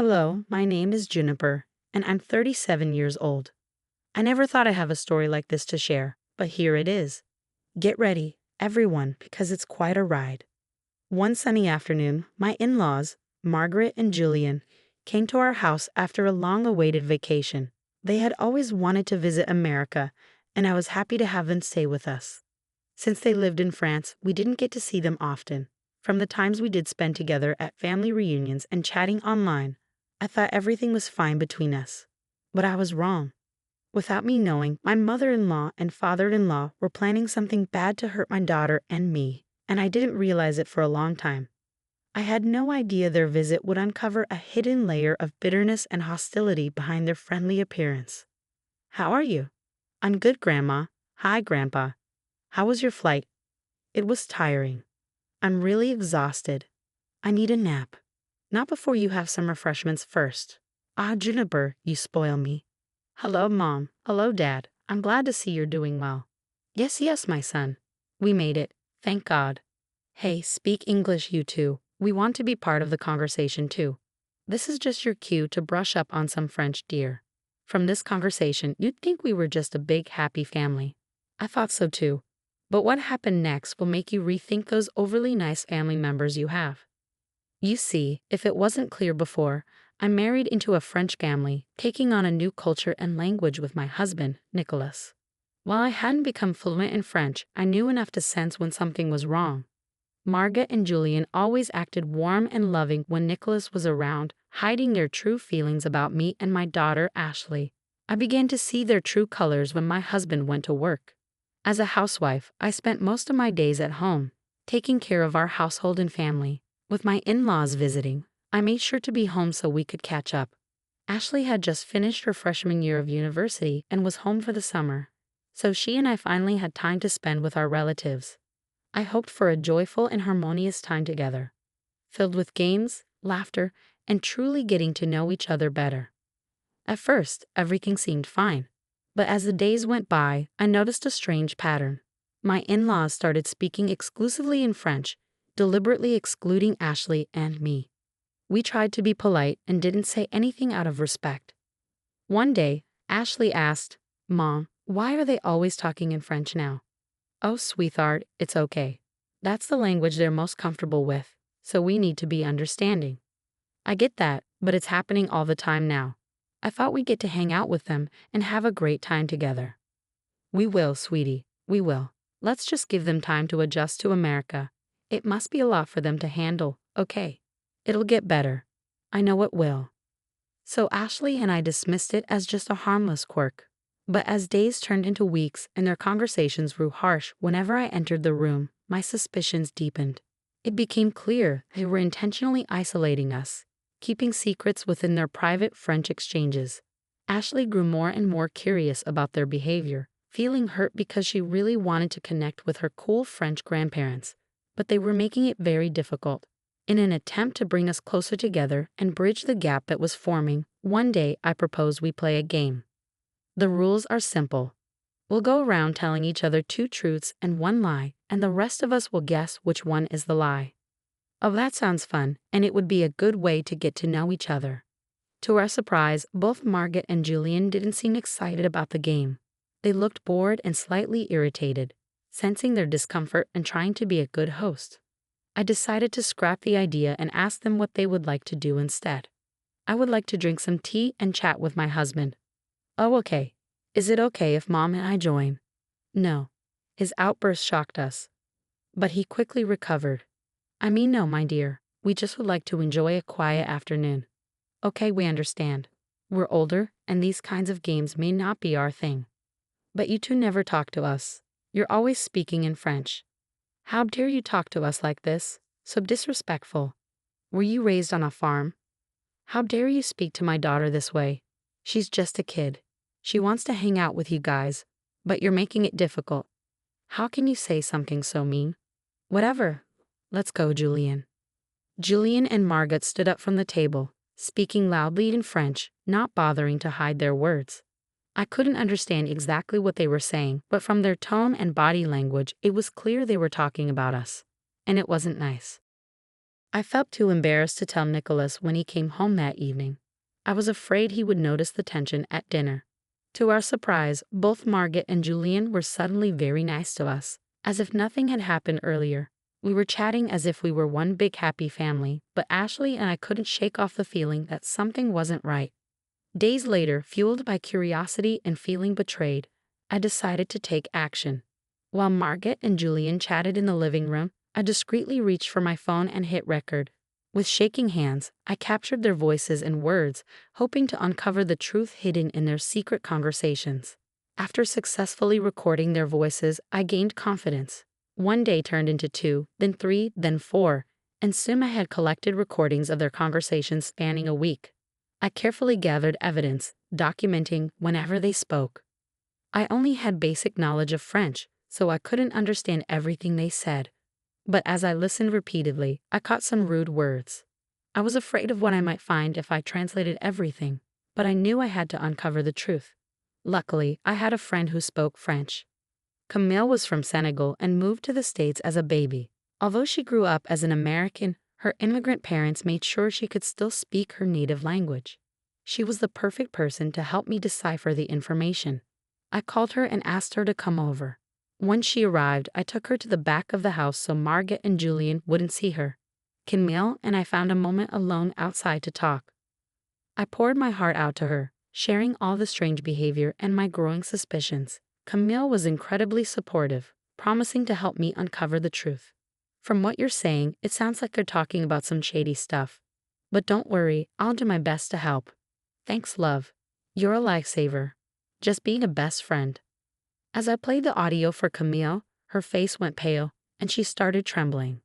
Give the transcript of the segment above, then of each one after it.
Hello, my name is Juniper, and I'm 37 years old. I never thought I'd have a story like this to share, but here it is. Get ready, everyone, because it's quite a ride. One sunny afternoon, my in-laws, Margaret and Julian, came to our house after a long-awaited vacation. They had always wanted to visit America, and I was happy to have them stay with us. Since they lived in France, we didn't get to see them often. From the times we did spend together at family reunions and chatting online, I thought everything was fine between us. But I was wrong. Without me knowing, my mother-in-law and father-in-law were planning something bad to hurt my daughter and me, and I didn't realize it for a long time. I had no idea their visit would uncover a hidden layer of bitterness and hostility behind their friendly appearance. "How are you?" "I'm good, Grandma." "Hi, Grandpa." "How was your flight?" "It was tiring." "I'm really exhausted. I need a nap." "Not before you have some refreshments first." "Ah, Juniper, you spoil me." "Hello, Mom." "Hello, Dad. I'm glad to see you're doing well." "Yes, yes, my son. We made it. Thank God." "Hey, speak English, you two. We want to be part of the conversation too. This is just your cue to brush up on some French, dear." From this conversation, you'd think we were just a big, happy family. I thought so too. But what happened next will make you rethink those overly nice family members you have. You see, if it wasn't clear before, I'm married into a French family, taking on a new culture and language with my husband, Nicholas. While I hadn't become fluent in French, I knew enough to sense when something was wrong. Margaret and Julian always acted warm and loving when Nicholas was around, hiding their true feelings about me and my daughter, Ashley. I began to see their true colors when my husband went to work. As a housewife, I spent most of my days at home, taking care of our household and family. With my in-laws visiting, I made sure to be home so we could catch up. Ashley had just finished her freshman year of university and was home for the summer, so she and I finally had time to spend with our relatives. I hoped for a joyful and harmonious time together, filled with games, laughter, and truly getting to know each other better. At first, everything seemed fine, but as the days went by, I noticed a strange pattern. My in-laws started speaking exclusively in French, deliberately excluding Ashley and me. We tried to be polite and didn't say anything out of respect. One day, Ashley asked, "Mom, why are they always talking in French now?" "Oh, sweetheart, it's okay. That's the language they're most comfortable with, so we need to be understanding." "I get that, but it's happening all the time now. I thought we'd get to hang out with them and have a great time together." "We will, sweetie, we will. Let's just give them time to adjust to America. It must be a lot for them to handle, okay? It'll get better. I know it will." So Ashley and I dismissed it as just a harmless quirk. But as days turned into weeks and their conversations grew harsh whenever I entered the room, my suspicions deepened. It became clear they were intentionally isolating us, keeping secrets within their private French exchanges. Ashley grew more and more curious about their behavior, feeling hurt because she really wanted to connect with her cool French grandparents, but they were making it very difficult. In an attempt to bring us closer together and bridge the gap that was forming, one day I proposed we play a game. The rules are simple. We'll go around telling each other 2 truths and 1 lie, and the rest of us will guess which one is the lie. Oh, that sounds fun, and it would be a good way to get to know each other. To our surprise, both Margaret and Julian didn't seem excited about the game. They looked bored and slightly irritated, sensing their discomfort and trying to be a good host. I decided to scrap the idea and ask them what they would like to do instead. "I would like to drink some tea and chat with my husband." "Oh, okay. Is it okay if Mom and I join?" "No." His outburst shocked us, but he quickly recovered. "I mean, no, my dear. We just would like to enjoy a quiet afternoon." "Okay, we understand. We're older, and these kinds of games may not be our thing. But you two never talk to us. You're always speaking in French. How dare you talk to us like this? So disrespectful. Were you raised on a farm? How dare you speak to my daughter this way? She's just a kid. She wants to hang out with you guys, but you're making it difficult. How can you say something so mean?" "Whatever. Let's go, Julian." Julian and Margaret stood up from the table, speaking loudly in French, not bothering to hide their words. I couldn't understand exactly what they were saying, but from their tone and body language, it was clear they were talking about us. And it wasn't nice. I felt too embarrassed to tell Nicholas when he came home that evening. I was afraid he would notice the tension at dinner. To our surprise, both Margaret and Julian were suddenly very nice to us, as if nothing had happened earlier. We were chatting as if we were one big happy family, but Ashley and I couldn't shake off the feeling that something wasn't right. Days later, fueled by curiosity and feeling betrayed, I decided to take action. While Margaret and Julian chatted in the living room, I discreetly reached for my phone and hit record. With shaking hands, I captured their voices and words, hoping to uncover the truth hidden in their secret conversations. After successfully recording their voices, I gained confidence. One day turned into 2, then 3, then 4, and soon I had collected recordings of their conversations spanning a week. I carefully gathered evidence, documenting whenever they spoke. I only had basic knowledge of French, so I couldn't understand everything they said. But as I listened repeatedly, I caught some rude words. I was afraid of what I might find if I translated everything, but I knew I had to uncover the truth. Luckily, I had a friend who spoke French. Camille was from Senegal and moved to the States as a baby. Although she grew up as an American, her immigrant parents made sure she could still speak her native language. She was the perfect person to help me decipher the information. I called her and asked her to come over. Once she arrived, I took her to the back of the house so Margaret and Julian wouldn't see her. Camille and I found a moment alone outside to talk. I poured my heart out to her, sharing all the strange behavior and my growing suspicions. Camille was incredibly supportive, promising to help me uncover the truth. From what you're saying, it sounds like they're talking about some shady stuff. But don't worry, I'll do my best to help. Thanks, love. You're a lifesaver. Just being a best friend. As I played the audio for Camille, her face went pale, and she started trembling.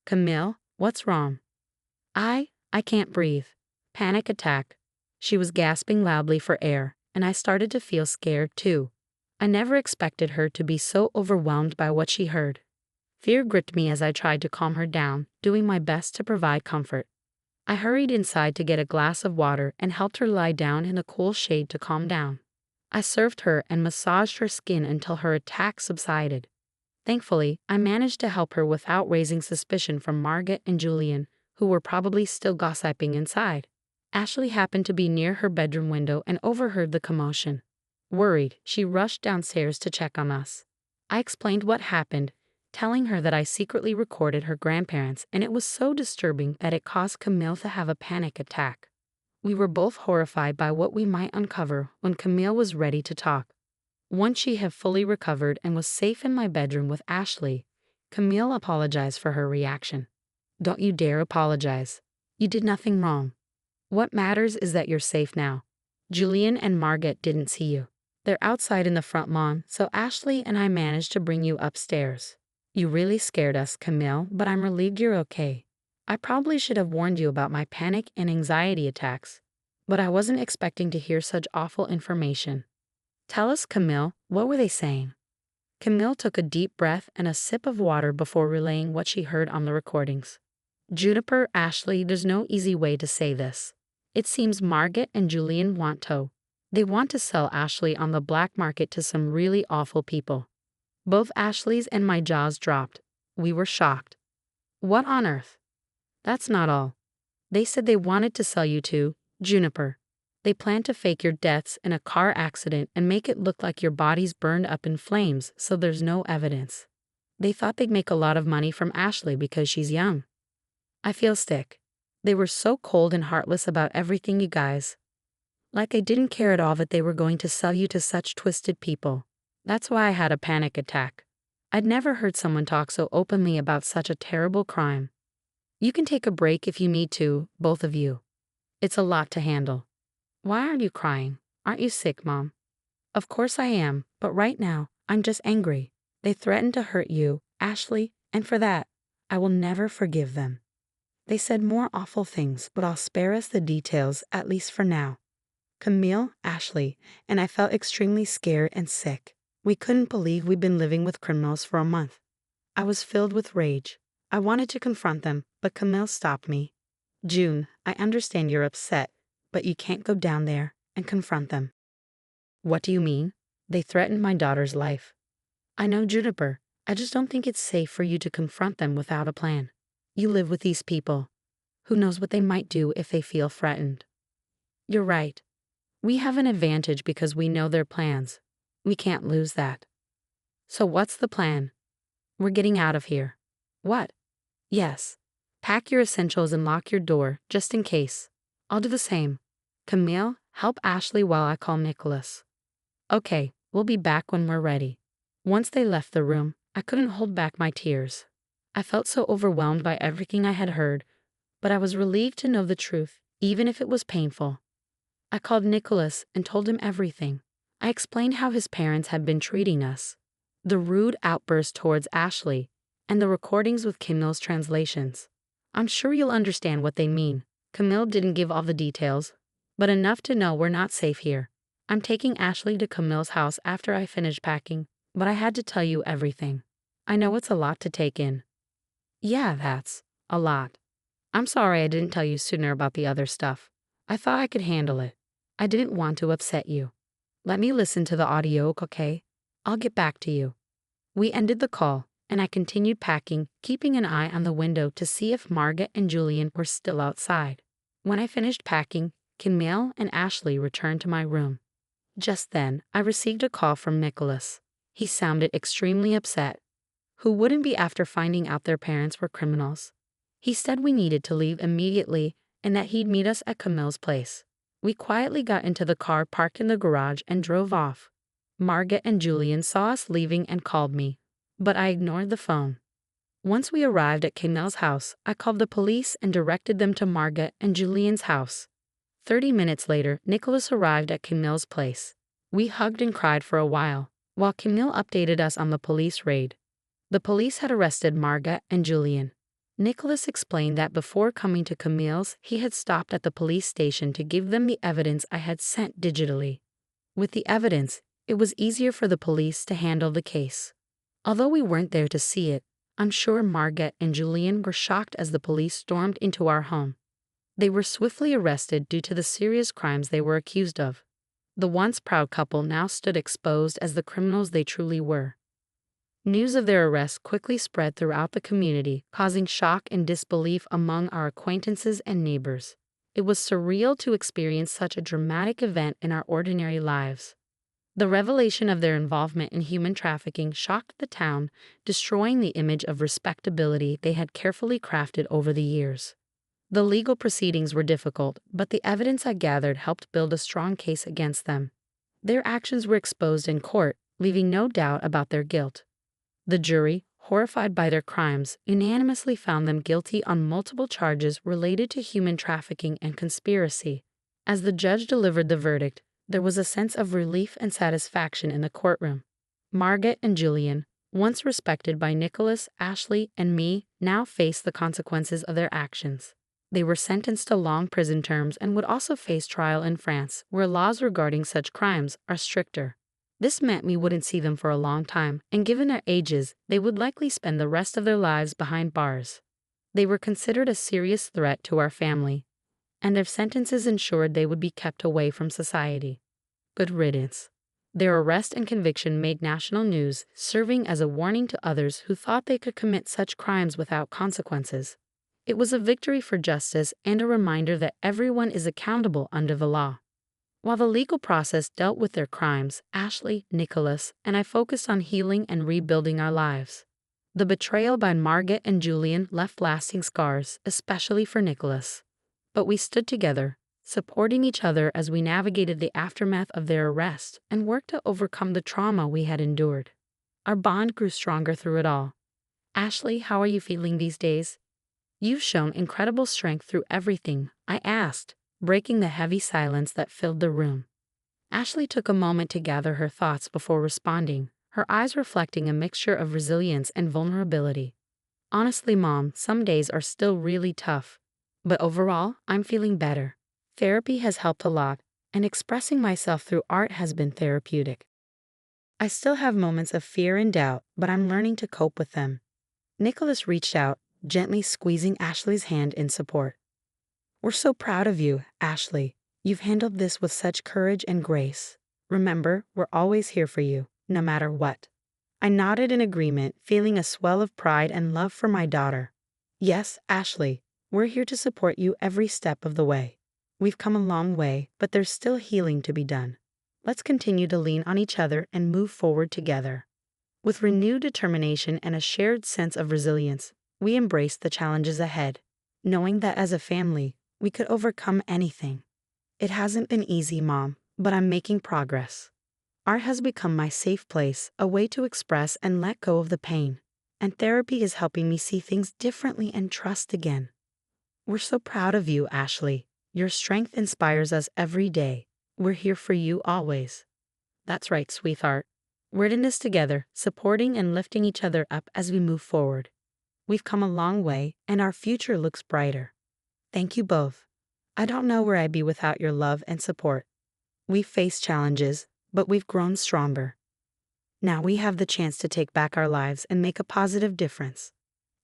Camille, what's wrong? I can't breathe. Panic attack. She was gasping loudly for air, and I started to feel scared too. I never expected her to be so overwhelmed by what she heard. Fear gripped me as I tried to calm her down, doing my best to provide comfort. I hurried inside to get a glass of water and helped her lie down in the cool shade to calm down. I served her and massaged her skin until her attack subsided. Thankfully, I managed to help her without raising suspicion from Margaret and Julian, who were probably still gossiping inside. Ashley happened to be near her bedroom window and overheard the commotion. Worried, she rushed downstairs to check on us. I explained what happened, telling her that I secretly recorded her grandparents and it was so disturbing that it caused Camille to have a panic attack. We were both horrified by what we might uncover when Camille was ready to talk. Once she had fully recovered and was safe in my bedroom with Ashley, Camille apologized for her reaction. Don't you dare apologize. You did nothing wrong. What matters is that you're safe now. Julian and Margaret didn't see you. They're outside in the front lawn, so Ashley and I managed to bring you upstairs. You really scared us, Camille, but I'm relieved you're okay. I probably should have warned you about my panic and anxiety attacks, but I wasn't expecting to hear such awful information. Tell us, Camille, what were they saying? Camille took a deep breath and a sip of water before relaying what she heard on the recordings. Juniper, Ashley, there's no easy way to say this. It seems Margaret and Julian they want to sell Ashley on the black market to some really awful people. Both Ashley's and my jaws dropped. We were shocked. What on earth? That's not all. They said they wanted to sell you to Juniper. They planned to fake your deaths in a car accident and make it look like your bodies burned up in flames so there's no evidence. They thought they'd make a lot of money from Ashley because she's young. I feel sick. They were so cold and heartless about everything, you guys. Like I didn't care at all that they were going to sell you to such twisted people. That's why I had a panic attack. I'd never heard someone talk so openly about such a terrible crime. You can take a break if you need to, both of you. It's a lot to handle. Why aren't you crying? Aren't you sick, Mom? Of course I am, but right now, I'm just angry. They threatened to hurt you, Ashley, and for that, I will never forgive them. They said more awful things, but I'll spare us the details, at least for now. Camille, Ashley, and I felt extremely scared and sick. We couldn't believe we'd been living with criminals for a month. I was filled with rage. I wanted to confront them, but Camille stopped me. June, I understand you're upset, but you can't go down there and confront them. What do you mean? They threatened my daughter's life. I know, Juniper. I just don't think it's safe for you to confront them without a plan. You live with these people. Who knows what they might do if they feel threatened? You're right. We have an advantage because we know their plans. We can't lose that. So what's the plan? We're getting out of here. What? Yes. Pack your essentials and lock your door, just in case. I'll do the same. Camille, help Ashley while I call Nicholas. Okay, we'll be back when we're ready. Once they left the room, I couldn't hold back my tears. I felt so overwhelmed by everything I had heard, but I was relieved to know the truth, even if it was painful. I called Nicholas and told him everything. I explained how his parents had been treating us, the rude outburst towards Ashley, and the recordings with Camille's translations. I'm sure you'll understand what they mean. Camille didn't give all the details, but enough to know we're not safe here. I'm taking Ashley to Camille's house after I finish packing, but I had to tell you everything. I know it's a lot to take in. Yeah, that's a lot. I'm sorry I didn't tell you sooner about the other stuff. I thought I could handle it. I didn't want to upset you. Let me listen to the audio, okay? I'll get back to you. We ended the call, and I continued packing, keeping an eye on the window to see if Margaret and Julian were still outside. When I finished packing, Camille and Ashley returned to my room. Just then, I received a call from Nicholas. He sounded extremely upset. Who wouldn't be after finding out their parents were criminals? He said we needed to leave immediately and that he'd meet us at Camille's place. We quietly got into the car parked in the garage and drove off. Margaret and Julian saw us leaving and called me, but I ignored the phone. Once we arrived at Camille's house, I called the police and directed them to Margaret and Julian's house. 30 minutes later, Nicholas arrived at Camille's place. We hugged and cried for a while Camille updated us on the police raid. The police had arrested Margaret and Julian. Nicholas explained that before coming to Camille's, he had stopped at the police station to give them the evidence I had sent digitally. With the evidence, it was easier for the police to handle the case. Although we weren't there to see it, I'm sure Margaret and Julian were shocked as the police stormed into our home. They were swiftly arrested due to the serious crimes they were accused of. The once proud couple now stood exposed as the criminals they truly were. News of their arrest quickly spread throughout the community, causing shock and disbelief among our acquaintances and neighbors. It was surreal to experience such a dramatic event in our ordinary lives. The revelation of their involvement in human trafficking shocked the town, destroying the image of respectability they had carefully crafted over the years. The legal proceedings were difficult, but the evidence I gathered helped build a strong case against them. Their actions were exposed in court, leaving no doubt about their guilt. The jury, horrified by their crimes, unanimously found them guilty on multiple charges related to human trafficking and conspiracy. As the judge delivered the verdict, there was a sense of relief and satisfaction in the courtroom. Margaret and Julian, once respected by Nicholas, Ashley, and me, now faced the consequences of their actions. They were sentenced to long prison terms and would also face trial in France, where laws regarding such crimes are stricter. This meant we wouldn't see them for a long time, and given their ages, they would likely spend the rest of their lives behind bars. They were considered a serious threat to our family, and their sentences ensured they would be kept away from society. Good riddance. Their arrest and conviction made national news, serving as a warning to others who thought they could commit such crimes without consequences. It was a victory for justice and a reminder that everyone is accountable under the law. While the legal process dealt with their crimes, Ashley, Nicholas, and I focused on healing and rebuilding our lives. The betrayal by Margaret and Julian left lasting scars, especially for Nicholas. But we stood together, supporting each other as we navigated the aftermath of their arrest and worked to overcome the trauma we had endured. Our bond grew stronger through it all. Ashley, how are you feeling these days? You've shown incredible strength through everything, I asked, breaking the heavy silence that filled the room. Ashley took a moment to gather her thoughts before responding, her eyes reflecting a mixture of resilience and vulnerability. Honestly, Mom, some days are still really tough, but overall, I'm feeling better. Therapy has helped a lot, and expressing myself through art has been therapeutic. I still have moments of fear and doubt, but I'm learning to cope with them. Nicholas reached out, gently squeezing Ashley's hand in support. We're so proud of you, Ashley. You've handled this with such courage and grace. Remember, we're always here for you, no matter what. I nodded in agreement, feeling a swell of pride and love for my daughter. Yes, Ashley, we're here to support you every step of the way. We've come a long way, but there's still healing to be done. Let's continue to lean on each other and move forward together. With renewed determination and a shared sense of resilience, we embrace the challenges ahead, knowing that as a family, we could overcome anything. It hasn't been easy, Mom, but I'm making progress. Art has become my safe place, a way to express and let go of the pain. And therapy is helping me see things differently and trust again. We're so proud of you, Ashley. Your strength inspires us every day. We're here for you always. That's right, sweetheart. We're in this together, supporting and lifting each other up as we move forward. We've come a long way, and our future looks brighter. Thank you both. I don't know where I'd be without your love and support. We've faced challenges, but we've grown stronger. Now we have the chance to take back our lives and make a positive difference.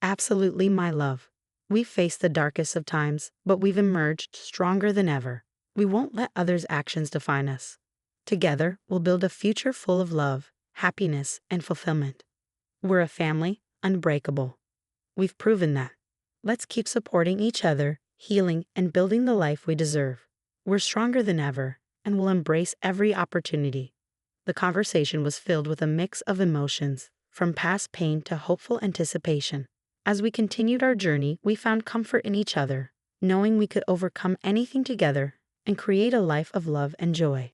Absolutely, my love. We've faced the darkest of times, but we've emerged stronger than ever. We won't let others' actions define us. Together, we'll build a future full of love, happiness, and fulfillment. We're a family, unbreakable. We've proven that. Let's keep supporting each other, healing, and building the life we deserve. We're stronger than ever, and we'll embrace every opportunity. The conversation was filled with a mix of emotions, from past pain to hopeful anticipation. As we continued our journey, we found comfort in each other, knowing we could overcome anything together and create a life of love and joy.